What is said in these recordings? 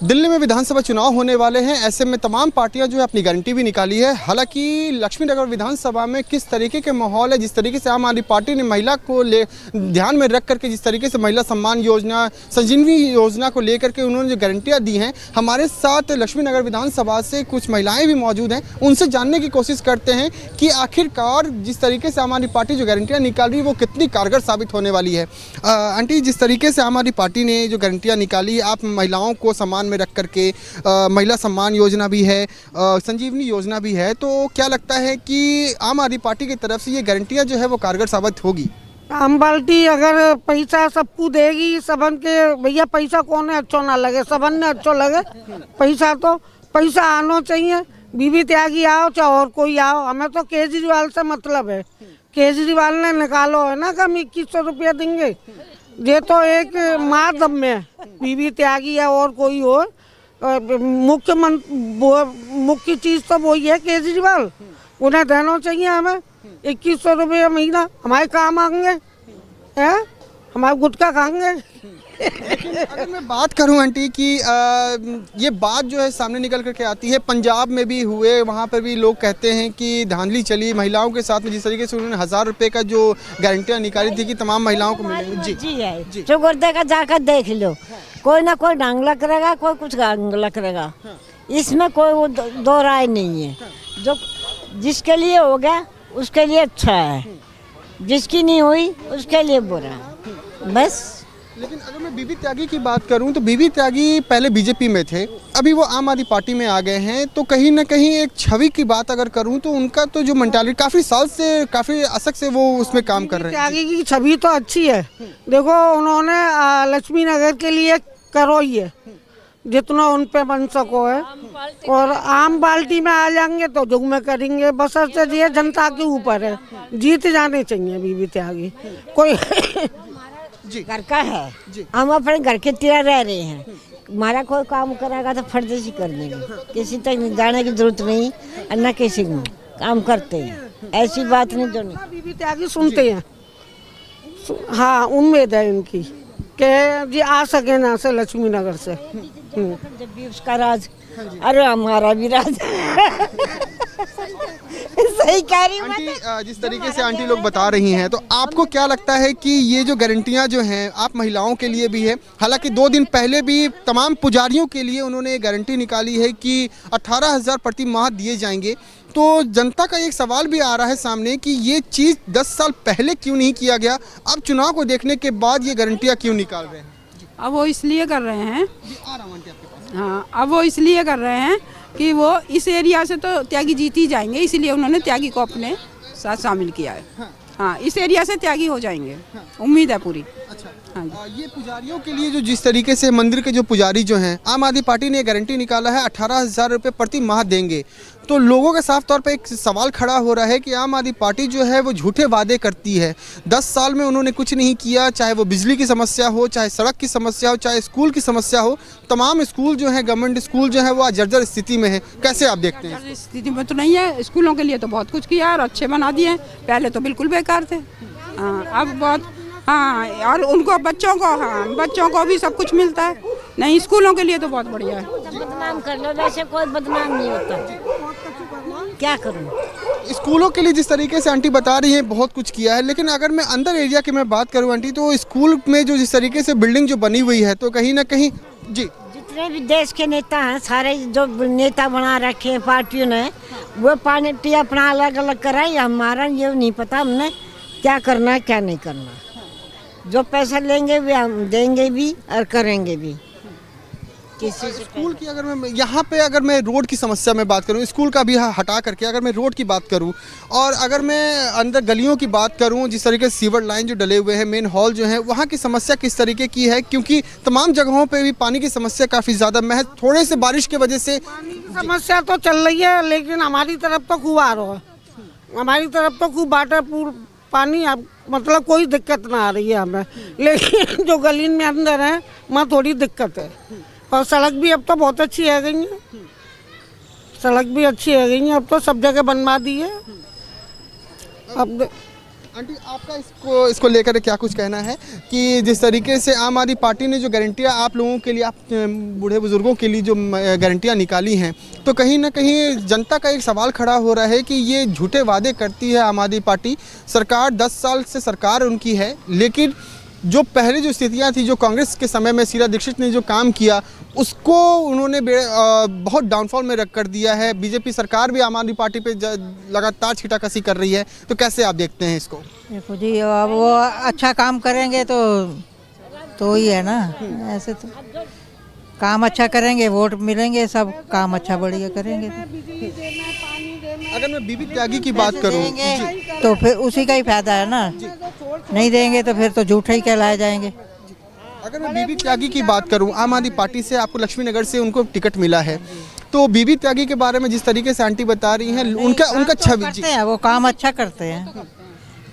दिल्ली में विधानसभा चुनाव होने वाले हैं। ऐसे में तमाम पार्टियां जो है अपनी गारंटी भी निकाली है। हालांकि लक्ष्मीनगर विधानसभा में किस तरीके के माहौल है, जिस तरीके से आम आदमी पार्टी ने महिला को ध्यान में रख करके जिस तरीके से महिला सम्मान योजना, संजीवनी योजना को लेकर के उन्होंने जो गारंटियां दी हैं, हमारे साथ लक्ष्मीनगर विधानसभा से कुछ महिलाएं भी मौजूद हैं। उनसे जानने की कोशिश करते हैं कि आखिरकार जिस तरीके से आम आदमी पार्टी जो गारंटियाँ निकाल रही है वो कितनी कारगर साबित होने वाली है। आंटी, जिस तरीके से आम आदमी पार्टी ने जो गारंटियाँ निकाली, आप महिलाओं को सम्मान में रख करके महिला सम्मान योजना भी है, संजीवनी योजना भी है, तो क्या लगता है कि आम आदमी पार्टी की तरफ से ये गारंटियां जो है वो कारगर साबित होगी? आम पार्टी अगर पैसा सबको देगी, सबन के भैया पैसा कौन है अच्छो ना लगे, सबन ने अच्छो लगे पैसा, तो पैसा आना चाहिए। बीबी त्यागी आओ चाहे और कोई आओ, हमें तो केजरीवाल से मतलब है। केजरीवाल ने निकालो है ना, कम 2100 रुपया देंगे, ये तो एक मातम में है। बीबी त्यागी है और कोई हो, मुख्य चीज तो वही है केजरीवाल, उन्हें देना चाहिए। हमें 2100 रुपये महीना हमारे काम आएंगे, हैं हमारे गुटखा खाएंगे। अगर मैं बात करूं आंटी कि ये बात जो है सामने निकल करके आती है, पंजाब में भी हुए, वहाँ पर भी लोग कहते हैं कि धांधली चली महिलाओं के साथ में, जिस तरीके से उन्होंने 1000 रुपये का जो गारंटियाँ निकाली थी कि तमाम महिलाओं को मिलेगी। जी है जो गुर्दे का जाकर देख लो, कोई ना कोई डांगला करेगा, कोई कुछ डांगला करेगा, इसमें कोई दो राय नहीं है। जो जिसके लिए हो गया उसके लिए अच्छा है, जिसकी नहीं हुई उसके लिए बुरा, बस। लेकिन अगर मैं बीबी त्यागी की बात करूं तो बीबी त्यागी पहले बीजेपी में थे, अभी वो आम आदमी पार्टी में आ गए हैं, तो कहीं ना कहीं एक छवि की बात अगर करूं तो उनका तो जो मेंटालिटी काफ़ी साल से, काफ़ी अशक से वो उसमें काम कर रहे हैं। त्यागी की छवि तो अच्छी है। देखो उन्होंने लक्ष्मी नगर के लिए करो ही है जितना उन पे बन सको है, और आम पार्टी में आ जाएंगे तो जुग में करेंगे, बस ये जनता के ऊपर है, जीत जाने चाहिए बीबी त्यागी। कोई घर का है, हम अपने घर के तीरा रह रहे हैं, हमारा कोई काम करेगा तो फर्जी कर देंगे, किसी तक जाने की जरूरत नहीं, न किसी को काम करते हैं, ऐसी बात नहीं जो नहीं। बीबी त्यागी सुनते हैं, हाँ उम्मीद है इनकी कि जी आ सके ना से लक्ष्मी नगर से। जब भी उसका राज, अरे हमारा भी राज सही कह रही हूँ आंटी। जिस तरीके से आंटी लोग बता रही हैं, तो आपको क्या लगता है कि ये जो गारंटियां जो हैं आप महिलाओं के लिए भी है? हालांकि 2 दिन पहले भी तमाम पुजारियों के लिए उन्होंने गारंटी निकाली है कि 18,000 प्रति माह दिए जाएंगे, तो जनता का एक सवाल भी आ रहा है सामने कि ये चीज़ 10 साल पहले क्यों नहीं किया गया, अब चुनाव को देखने के बाद ये गारंटियाँ क्यों निकाल रहे हैं? अब वो इसलिए कर रहे हैं, हाँ अब वो इसलिए कर रहे हैं कि वो इस एरिया से तो त्यागी जीत ही जाएंगे, इसलिए उन्होंने त्यागी को अपने साथ शामिल किया है। हाँ इस एरिया से त्यागी हो जाएंगे, उम्मीद है पूरी। अच्छा, हाँ ये पुजारियों के लिए जो जिस तरीके से मंदिर के जो पुजारी जो हैं, आम आदमी पार्टी ने गारंटी निकाला है 18,000 रुपये प्रति माह देंगे, तो लोगों के साफ तौर पे एक सवाल खड़ा हो रहा है कि आम आदमी पार्टी जो है वो झूठे वादे करती है। 10 साल में उन्होंने कुछ नहीं किया, चाहे वो बिजली की समस्या हो, चाहे सड़क की समस्या हो, चाहे स्कूल की समस्या हो, तमाम स्कूल जो है गवर्नमेंट स्कूल जो है वो आज जर्जर स्थिति में है। कैसे आप देखते हैं? स्थिति में तो नहीं है, स्कूलों के लिए तो बहुत कुछ किया और अच्छे बना दिए हैं, पहले तो बिल्कुल बेकार थे। हाँ अब बहुत, हाँ और उनको बच्चों को, हाँ बच्चों को भी सब कुछ मिलता है, नहीं स्कूलों के लिए तो बहुत बढ़िया है। बदनाम कर लो, वैसे कोई बदनाम नहीं होता, क्या करूं? स्कूलों के लिए जिस तरीके से आंटी बता रही है बहुत कुछ किया है, लेकिन अगर मैं अंदर एरिया की मैं बात करूं आंटी, तो स्कूल में जो जिस तरीके से बिल्डिंग जो बनी हुई है, तो कहीं ना कहीं जी जितने भी देश के नेता हैं, सारे जो नेता बना रखे हैं पार्टियों ने, वो पार्टी अपना अलग अलग कराई, हमारा ये नहीं पता हमने क्या करना है क्या नहीं करना। जो पैसा लेंगे वे हम देंगे भी और करेंगे भी। किसी से स्कूल की अगर मैं यहाँ पे अगर मैं रोड की समस्या में बात करूँ, स्कूल का भी हटा करके अगर मैं रोड की बात करूँ, और अगर मैं अंदर गलियों की बात करूँ, जिस तरीके से सीवर लाइन जो डले हुए हैं, मेन हॉल जो है, वहाँ की समस्या किस तरीके की है? क्योंकि तमाम जगहों पे भी पानी की समस्या काफ़ी ज़्यादा, महज थोड़े से बारिश की वजह से समस्या तो चल रही है, लेकिन हमारी तरफ तो खूब आ रहा है, हमारी तरफ तो खूब वाटर पानी, अब मतलब कोई दिक्कत ना आ रही है हमें, लेकिन जो गली में अंदर है वहाँ थोड़ी दिक्कत है। और सड़क भी अब तो बहुत अच्छी है गई है, सड़क भी अच्छी है गई है, अब तो सब जगह बनवा दी है। अब आंटी आपका इसको लेकर क्या कुछ कहना है कि जिस तरीके से आम आदमी पार्टी ने जो गारंटियां आप लोगों के लिए, आप बूढ़े बुजुर्गों के लिए जो गारंटियां निकाली हैं, तो कहीं ना कहीं जनता का एक सवाल खड़ा हो रहा है कि ये झूठे वादे करती है आम आदमी पार्टी। सरकार 10 साल से सरकार उनकी है, लेकिन जो पहले जो स्थितियां थी, जो कांग्रेस के समय में शीला दीक्षित ने जो काम किया, उसको उन्होंने बहुत डाउनफॉल में रख कर दिया है। बीजेपी सरकार भी आम आदमी पार्टी पे लगातार छींटाकशी कर रही है, तो कैसे आप देखते हैं इसको? देखो जी, अब वो अच्छा काम करेंगे तो ही है ना। ऐसे तो काम अच्छा करेंगे, वोट मिलेंगे, सब काम अच्छा बढ़िया करेंगे। अगर मैं बीबी त्यागी की बात करूं तो फिर उसी का ही फायदा है ना। नहीं देंगे तो फिर तो झूठे ही कहलाए जाएंगे। अगर मैं बीबी त्यागी की बात करूं, आम आदमी पार्टी से आपको लक्ष्मीनगर से उनको टिकट मिला है, तो बीबी त्यागी के बारे में जिस तरीके से आंटी बता रही हैं, उनका छवि करते हैं, वो काम अच्छा करते हैं।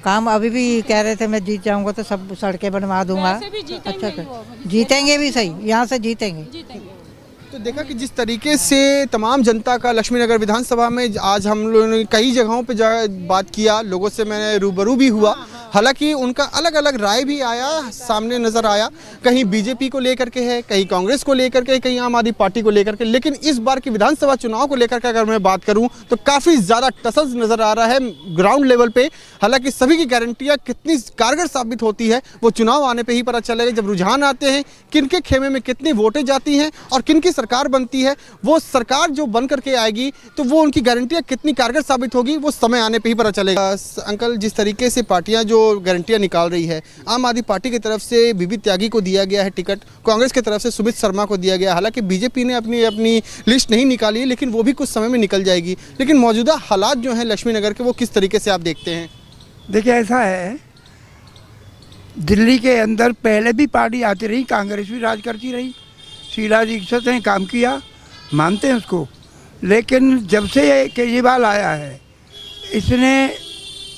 काम अभी भी कह रहे थे मैं जीत जाऊंगा तो सब सड़कें बनवा दूंगा। अच्छा कर जीतेंगे भी, सही यहाँ से जीतेंगे। तो देखा कि जिस तरीके से तमाम जनता का लक्ष्मीनगर विधानसभा में आज हम लोगों ने कई जगहों पे बात किया, लोगों से मैंने रूबरू भी हुआ, हालांकि उनका अलग अलग राय भी आया, सामने नजर आया। कहीं बीजेपी को लेकर के है, कहीं कांग्रेस को लेकर के, कहीं आम आदमी पार्टी को लेकर के। लेकिन इस बार की विधानसभा चुनाव को लेकर के अगर मैं बात करूं तो काफ़ी ज़्यादा टसल्स नज़र आ रहा है ग्राउंड लेवल पे। हालांकि सभी की गारंटियाँ कितनी कारगर साबित होती है वो चुनाव आने पर ही पता चलेगा, जब रुझान आते हैं, किन के खेमे में कितनी वोटें जाती हैं और किन की सरकार बनती है। वो सरकार जो बन करके आएगी तो वो उनकी गारंटियाँ कितनी कारगर साबित होगी वो समय आने पे ही पता चलेगा। अंकल, जिस तरीके से पार्टियां जो गारंटियां निकाल रही है, आम आदमी पार्टी की तरफ से बीबी त्यागी को दिया गया है टिकट, कांग्रेस की तरफ से सुमित शर्मा को दिया गया। हालांकि बीजेपी ने अपनी लिस्ट नहीं निकाली है, लेकिन वो भी कुछ समय में निकल जाएगी। लेकिन मौजूदा हालात जो हैं लक्ष्मीनगर के, वो किस तरीके से आप देखते हैं? देखिए, ऐसा है, दिल्ली के अंदर पहले भी पार्टी आती रही, कांग्रेस भी राज करती रही, शीला दीक्षित ने काम किया, मानते हैं उसको। लेकिन जब से ये केजरीवाल आया है, इसने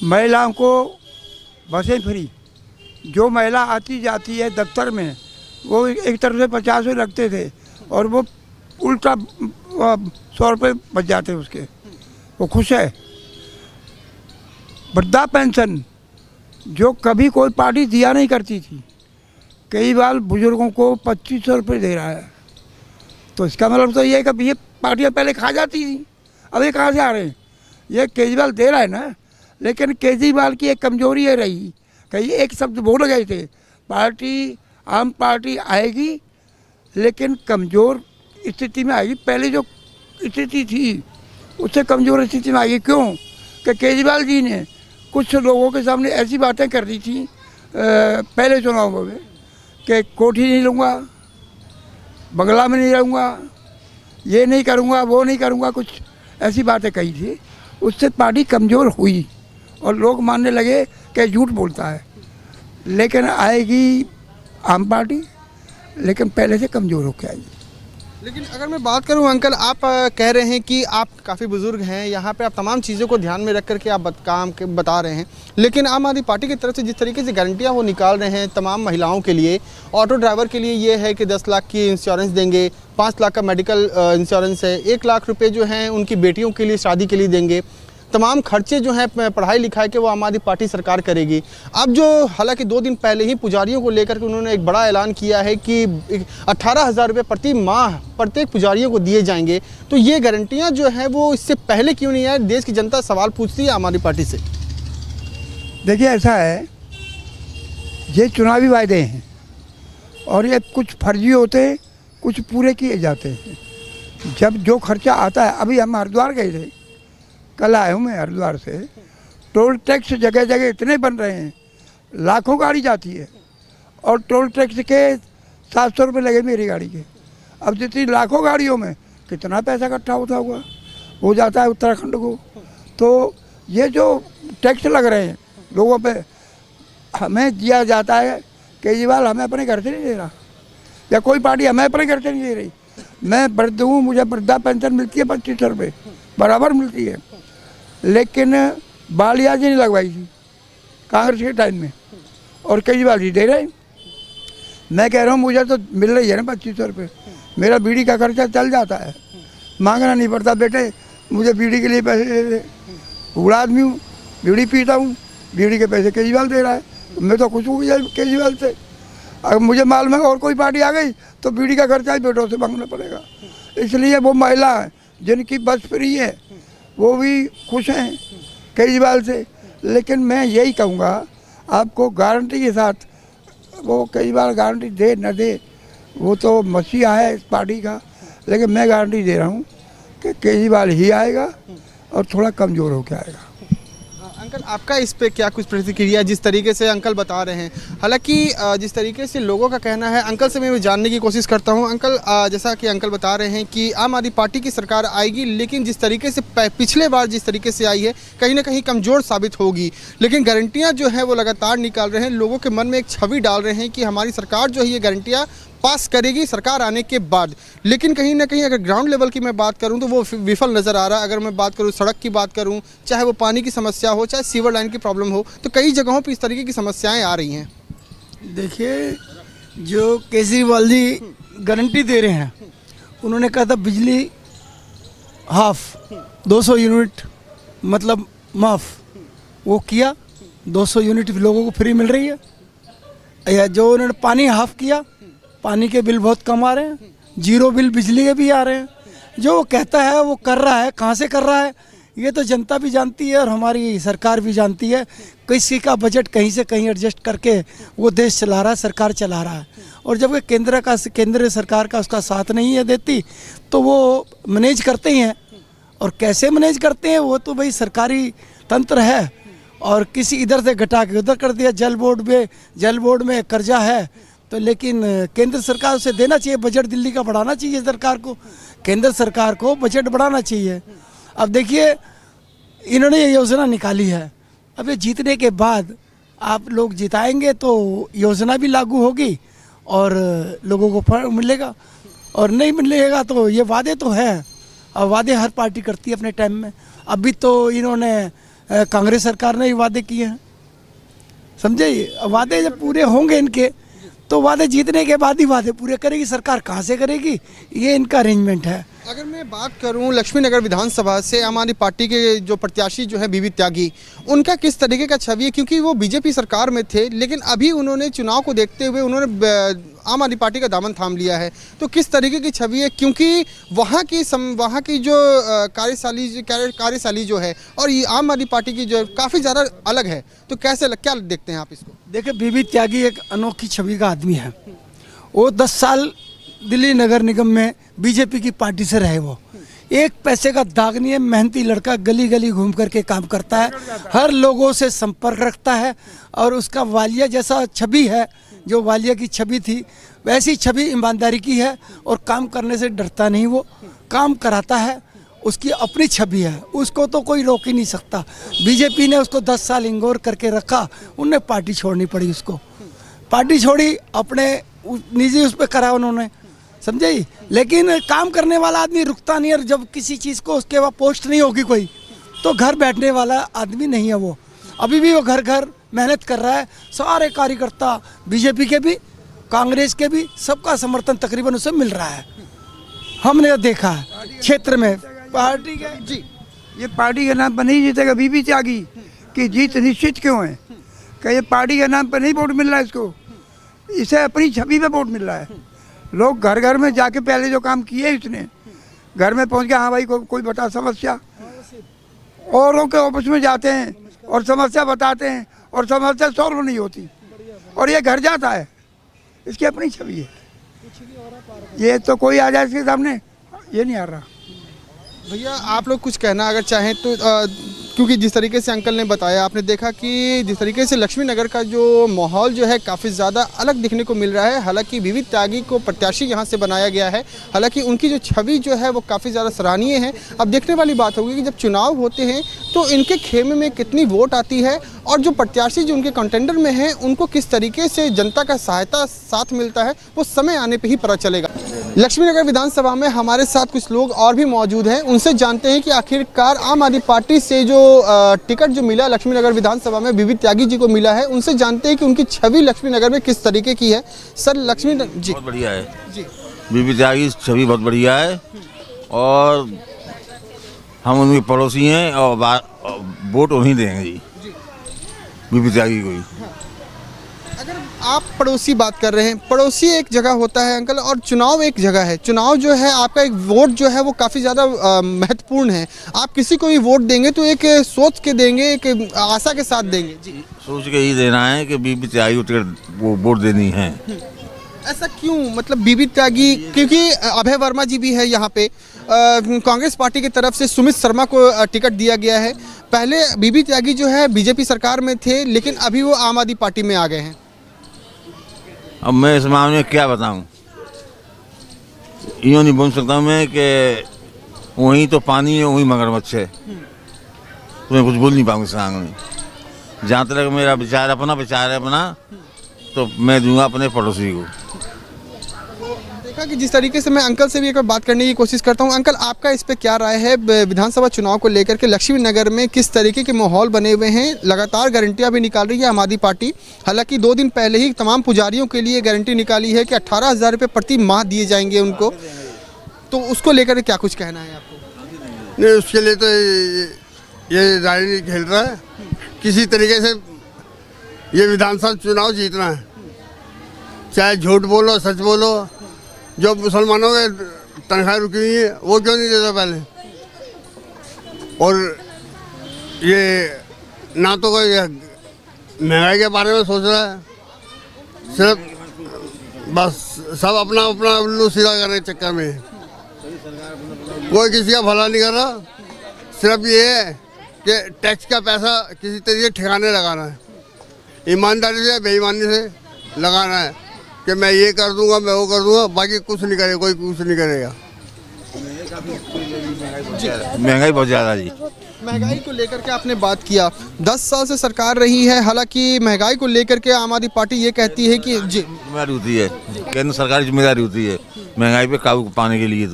महिलाओं को बसें फ्री, जो महिला आती जाती है दफ्तर में, वो एक तरफ से 50 रुपये लगते थे और वो उल्टा 100 रुपये बच जाते उसके, वो खुश है। वृद्धा पेंशन जो कभी कोई पार्टी दिया नहीं करती थी, कई बार बुजुर्गों को 2500 रुपये दे रहा है। तो इसका मतलब तो ये है कि ये पार्टियाँ पहले खा जाती थी, अब ये कहाँ से आ रहे हैं? ये केजरीवाल दे रहा है ना। लेकिन केजरीवाल की एक कमजोरी ये रही कि एक शब्द बोल गए थे, पार्टी आम पार्टी आएगी लेकिन कमज़ोर स्थिति में आएगी। पहले जो स्थिति थी उससे कमज़ोर स्थिति में आएगी। क्यों? कि केजरीवाल जी ने कुछ लोगों के सामने ऐसी बातें कर दी थी पहले चुनाव में कि कोठी नहीं लूँगा, बंगला में नहीं रहूँगा, ये नहीं करूँगा, वो नहीं करूँगा, कुछ ऐसी बातें कही थी। उससे पार्टी कमज़ोर हुई और लोग मानने लगे कि झूठ बोलता है। लेकिन आएगी आम पार्टी, लेकिन पहले से कमज़ोर होकर आएगी। लेकिन अगर मैं बात करूं अंकल, आप कह रहे हैं कि आप काफ़ी बुजुर्ग हैं, यहाँ पे आप तमाम चीज़ों को ध्यान में रख करके आप बता रहे हैं, लेकिन आम आदमी पार्टी की तरफ से जिस तरीके से गारंटियाँ वो निकाल रहे हैं तमाम महिलाओं के लिए, ऑटो ड्राइवर के लिए ये है कि 10 लाख की इंश्योरेंस देंगे, 5 लाख का मेडिकल इंश्योरेंस है, 1 लाख रुपये जो हैं उनकी बेटियों के लिए शादी के लिए देंगे, तमाम खर्चे जो हैं पढ़ाई लिखाई के वो आम आदमी पार्टी सरकार करेगी। अब जो हालांकि 2 दिन पहले ही पुजारियों को लेकर के उन्होंने एक बड़ा ऐलान किया है कि 18,000 रुपये प्रति माह प्रत्येक पुजारियों को दिए जाएंगे, तो ये गारंटियां जो हैं वो इससे पहले क्यों नहीं आए? देश की जनता सवाल पूछती है आम आदमी पार्टी से। देखिए, ऐसा है, ये चुनावी वायदे हैं और ये कुछ फर्जी होते हैं, कुछ पूरे किए जाते हैं। जब जो खर्चा आता है, अभी हम हरिद्वार गए थे, कल आया हूँ मैं हरिद्वार से, टोल टैक्स जगह जगह इतने बन रहे हैं, लाखों गाड़ी जाती है और टोल टैक्स के 700 रुपये लगे मेरी गाड़ी के। अब जितनी लाखों गाड़ियों में कितना पैसा इकट्ठा होता हुआ हो जाता है उत्तराखंड को। तो ये जो टैक्स लग रहे हैं लोगों पे, हमें दिया जाता है, केजरीवाल हमें अपने घर से नहीं दे रहा, या कोई पार्टी हमें अपने घर से नहीं दे रही। मैं वृद्ध हूँ, मुझे वृद्धा पेंशन मिलती है 2500 रुपये बराबर मिलती है, लेकिन बालिया जी ने लगवाई थी कांग्रेस के टाइम में और केजरीवाल जी दे रहे। मैं कह रहा हूँ मुझे तो मिल रही है ना 2500 रुपये, मेरा बीड़ी का खर्चा चल जाता है, मांगना नहीं पड़ता। बेटे मुझे बीड़ी के लिए पैसे दे दे, बूढ़ा आदमी हूँ, बीड़ी पीता हूँ, बीड़ी के पैसे केजरीवाल दे रहा है, मैं तो खुश हूँ केजरीवाल से। अगर मुझे मालूम है और कोई पार्टी आ गई तो बीड़ी का खर्चा ही बेटों से मांगना पड़ेगा। इसलिए वो महिला है जिनकी बस फ्री है वो भी खुश हैं केजरीवाल से। लेकिन मैं यही कहूँगा आपको गारंटी के साथ, वो केजरीवाल गारंटी दे न दे वो तो मसीहा है इस पार्टी का, लेकिन मैं गारंटी दे रहा हूँ कि केजरीवाल ही आएगा और थोड़ा कमज़ोर होकर आएगा। अंकल आपका इस पे क्या कुछ प्रतिक्रिया, जिस तरीके से अंकल बता रहे हैं, हालांकि जिस तरीके से लोगों का कहना है, अंकल से मैं जानने की कोशिश करता हूं। अंकल जैसा कि अंकल बता रहे हैं कि आम आदमी पार्टी की सरकार आएगी, लेकिन जिस तरीके से पिछले बार जिस तरीके से आई है कहीं ना कहीं कमज़ोर साबित होगी, लेकिन गारंटियाँ जो है वो लगातार निकाल रहे हैं, लोगों के मन में एक छवि डाल रहे हैं कि हमारी सरकार जो है ये गारंटियाँ पास करेगी सरकार आने के बाद। लेकिन कहीं ना कहीं अगर ग्राउंड लेवल की मैं बात करूं तो वो विफल नज़र आ रहा है। अगर मैं बात करूं सड़क की बात करूं, चाहे वो पानी की समस्या हो, चाहे सीवर लाइन की प्रॉब्लम हो, तो कई जगहों पर इस तरीके की समस्याएं आ रही हैं। देखिए, जो केजरीवाल जी गारंटी दे रहे हैं, उन्होंने कहा था बिजली हाफ 200 यूनिट मतलब माफ़, वो किया, 200 यूनिट लोगों को फ्री मिल रही है। या जो उन्होंने पानी हाफ किया, पानी के बिल बहुत कम आ रहे हैं, जीरो बिल बिजली के भी आ रहे हैं। जो वो कहता है वो कर रहा है, कहाँ से कर रहा है ये तो जनता भी जानती है और हमारी सरकार भी जानती है। किसी का बजट कहीं से कहीं एडजस्ट करके वो देश चला रहा है, सरकार चला रहा है। और जब केंद्र सरकार का उसका साथ नहीं है देती तो वो मैनेज करते ही हैं। और कैसे मैनेज करते हैं वो तो भाई सरकारी तंत्र है, और किसी इधर से घटा के उधर कर दिया। जल बोर्ड में कर्जा है तो, लेकिन केंद्र सरकार उसे देना चाहिए, बजट दिल्ली का बढ़ाना चाहिए सरकार को, केंद्र सरकार को बजट बढ़ाना चाहिए। अब देखिए इन्होंने ये योजना निकाली है, अब ये जीतने के बाद आप लोग जिताएंगे तो योजना भी लागू होगी और लोगों को फल मिलेगा, और नहीं मिलेगा तो ये वादे तो हैं। अब वादे हर पार्टी करती है अपने टाइम में। अभी तो इन्होंने कांग्रेस सरकार ने ही वादे किए हैं, समझे। वादे जब पूरे होंगे इनके तो वादे जीतने के बाद ही वादे पूरे करेगी सरकार, कहाँ से करेगी, ये इनका अरेंजमेंट है। अगर मैं बात करूं लक्ष्मीनगर विधानसभा से आम आदमी पार्टी के जो प्रत्याशी जो है बीबी त्यागी, उनका किस तरीके का छवि है, क्योंकि वो बीजेपी सरकार में थे लेकिन अभी उन्होंने चुनाव को देखते हुए उन्होंने आम आदमी पार्टी का दामन थाम लिया है, तो किस तरीके की छवि है, क्योंकि वहाँ की जो कार्यशैली जो है और ये आम आदमी पार्टी की जो काफ़ी ज़्यादा अलग है, तो क्या देखते हैं आप इसको? देखिए, बीबी त्यागी एक अनोखी छवि का आदमी है। वो 10 साल दिल्ली नगर निगम में बीजेपी की पार्टी से रहे। वो एक पैसे का दाग नहीं है, मेहनती लड़का, गली गली घूम करके काम करता है, हर लोगों से संपर्क रखता है। और उसका वालिया जैसा छवि है, जो वालिया की छवि थी वैसी छवि ईमानदारी की है, और काम करने से डरता नहीं, वो काम कराता है, उसकी अपनी छवि है, उसको तो कोई रोक ही नहीं सकता। बीजेपी ने उसको 10 साल इंगोर करके रखा, उन्हें पार्टी छोड़नी पड़ी, उसको पार्टी छोड़ी, अपने निजी उस पर करा उन्होंने, समझे। लेकिन काम करने वाला आदमी रुकता नहीं, और जब किसी चीज़ को उसके बाद पोस्ट नहीं होगी कोई तो घर बैठने वाला आदमी नहीं है वो। अभी भी वो घर घर मेहनत कर रहा है। सारे कार्यकर्ता बीजेपी के भी, कांग्रेस के भी, सबका समर्थन तकरीबन उसे मिल रहा है। हमने देखा है क्षेत्र में पार्टी के जी, ये पार्टी के नाम पर नहीं जीतेगा बीबी त्यागी की जीत निश्चित क्यों है कि ये पार्टी के नाम पर नहीं वोट मिल रहा है इसको, इसे अपनी छवि पे वोट मिल रहा है। लोग घर घर में जाके पहले जो काम किए इसने, घर में पहुंच के हाँ भाई कोई बता समस्या, औरों के ऑफिस में जाते हैं और समस्या बताते हैं और समस्या सॉल्व नहीं होती, और ये घर जाता है, इसकी अपनी छवि है। ये तो कोई आ जाए इसके सामने, ये नहीं आ रहा। भैया आप लोग कुछ कहना अगर चाहें तो, क्योंकि जिस तरीके से अंकल ने बताया, आपने देखा कि जिस तरीके से लक्ष्मीनगर का जो माहौल जो है काफ़ी ज़्यादा अलग दिखने को मिल रहा है। हालांकि बीबी त्यागी को प्रत्याशी यहाँ से बनाया गया है, हालांकि उनकी जो छवि जो है वो काफ़ी ज़्यादा सराहनीय है। अब देखने वाली बात होगी कि जब चुनाव होते हैं तो इनके खेमे में कितनी वोट आती है, और जो प्रत्याशी जो उनके कंटेंडर में हैं उनको किस तरीके से जनता का सहायता साथ मिलता है, वो समय आने पर ही पता चलेगा। लक्ष्मीनगर विधानसभा में हमारे साथ कुछ लोग और भी मौजूद हैं, उनसे जानते हैं कि आखिरकार आम आदमी पार्टी से जो टिकट जो मिला लक्ष्मीनगर विधानसभा में बीबी त्यागी जी को मिला है, उनसे जानते हैं कि उनकी छवि लक्ष्मीनगर में किस तरीके की है। सर लक्ष्मीनगर जी बहुत बढ़िया है जी, बीबी त्यागी छवि बहुत बढ़िया है, और हम उनके पड़ोसी हैं और वोट उन्हीं देंगे जी। बीबी त्यागी को ही। अगर आप पड़ोसी बात कर रहे हैं, पड़ोसी एक जगह होता है अंकल और चुनाव एक जगह है। चुनाव जो है आपका एक वोट जो है वो काफ़ी ज़्यादा महत्वपूर्ण है। आप किसी को भी वोट देंगे तो एक सोच के देंगे, एक आशा के साथ देंगे। जी, सोच के ही देना है कि बीबी त्यागी को टिकट वो वोट देनी है। ऐसा क्यों? मतलब बीबी त्यागी, क्योंकि अभय वर्मा जी भी है यहाँ पे, कांग्रेस पार्टी की तरफ से सुमित शर्मा को टिकट दिया गया है। पहले बीबी त्यागी जो है बीजेपी सरकार में थे, लेकिन अभी वो आम आदमी पार्टी में आ गए हैं। अब मैं इस मामले में क्या बताऊं, यूँ नहीं बोल सकता मैं कि वहीं तो पानी है वहीं मगरमच्छ है, तो मैं कुछ बोल नहीं पाऊंगा इस आंग में। जहाँ तक मेरा विचार है अपना, तो मैं दूंगा अपने पड़ोसी को। देखा कि जिस तरीके से मैं अंकल से भी एक बार बात करने की कोशिश करता हूं। अंकल, आपका इस पे क्या राय है? विधानसभा चुनाव को लेकर के लक्ष्मी नगर में किस तरीके के माहौल बने हुए हैं? लगातार गारंटियां भी निकाल रही है आम आदमी पार्टी। हालांकि 2 दिन पहले ही तमाम पुजारियों के लिए गारंटी निकाली है कि 18,000 रुपये प्रति माह दिए जाएंगे उनको, तो उसको लेकर क्या कुछ कहना है आपको? नहीं, उसके लिए तो ये राजनीति खेल रहा है। किसी तरीके से ये विधानसभा चुनाव जीतना है, चाहे झूठ बोलो सच बोलो। जो मुसलमानों के तनख्वाह रुकी हुई है वो क्यों नहीं देता पहले? और ये ना तो कोई महंगाई के बारे में सोच रहा है, सिर्फ बस सब अपना अपना उल्लू सीधा करने के चक्कर में। कोई किसी का भला नहीं कर रहा, सिर्फ ये है कि टैक्स का पैसा किसी तरीके ठिकाने लगाना है, ईमानदारी से बेईमानी से लगाना है कि मैं ये कर दूंगा, मैं वो कर दूंगा, बाकी कुछ नहीं करेगा, कोई कुछ नहीं करेगा। महंगाई बहुत ज़्यादा जी। महंगाई को लेकर के आपने बात किया, 10 साल से सरकार रही है। हालांकि महंगाई को लेकर के आम आदमी पार्टी ये कहती है कि जिम्मेदारी होती है, केंद्र सरकार की जिम्मेदारी होती है महंगाई पे काबू पाने के लिए।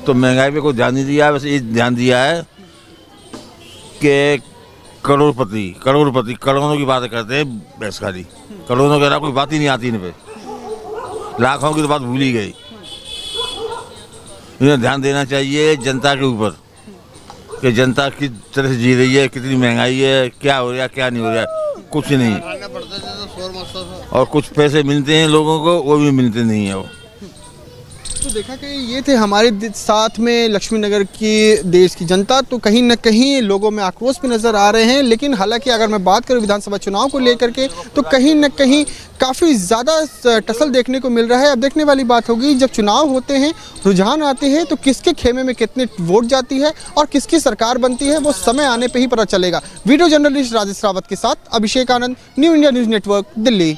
तो महंगाई पे कोई ध्यान नहीं दिया है, बस ये ध्यान दिया है कि करोड़पति करोड़ों की बातें करते हैं, बस खाली करोड़ों के अलावा कोई बात ही नहीं आती इन पे। लाखों की तो बात भूल ही गई। इन्हें ध्यान देना चाहिए जनता के ऊपर कि जनता किस तरह से जी रही है, कितनी महंगाई है, क्या हो रहा है क्या नहीं हो रहा है, कुछ नहीं। और कुछ पैसे मिलते हैं लोगों को, वो भी मिलते नहीं है। वो तो देखा कि ये थे हमारे साथ में लक्ष्मी नगर की देश की जनता, तो कहीं न कहीं लोगों में आक्रोश भी नज़र आ रहे हैं। लेकिन हालांकि अगर मैं बात करूं विधानसभा चुनाव को लेकर के, तो कहीं न कहीं काफ़ी ज़्यादा टसल देखने को मिल रहा है। अब देखने वाली बात होगी, जब चुनाव होते हैं, रुझान आते हैं, तो किसके खेमे में कितने वोट जाती है और किसकी सरकार बनती है, वो समय आने पर ही पता चलेगा। वीडियो जर्नलिस्ट राजेश रावत के साथ Abhishek Anand, New India News Network, Delhi.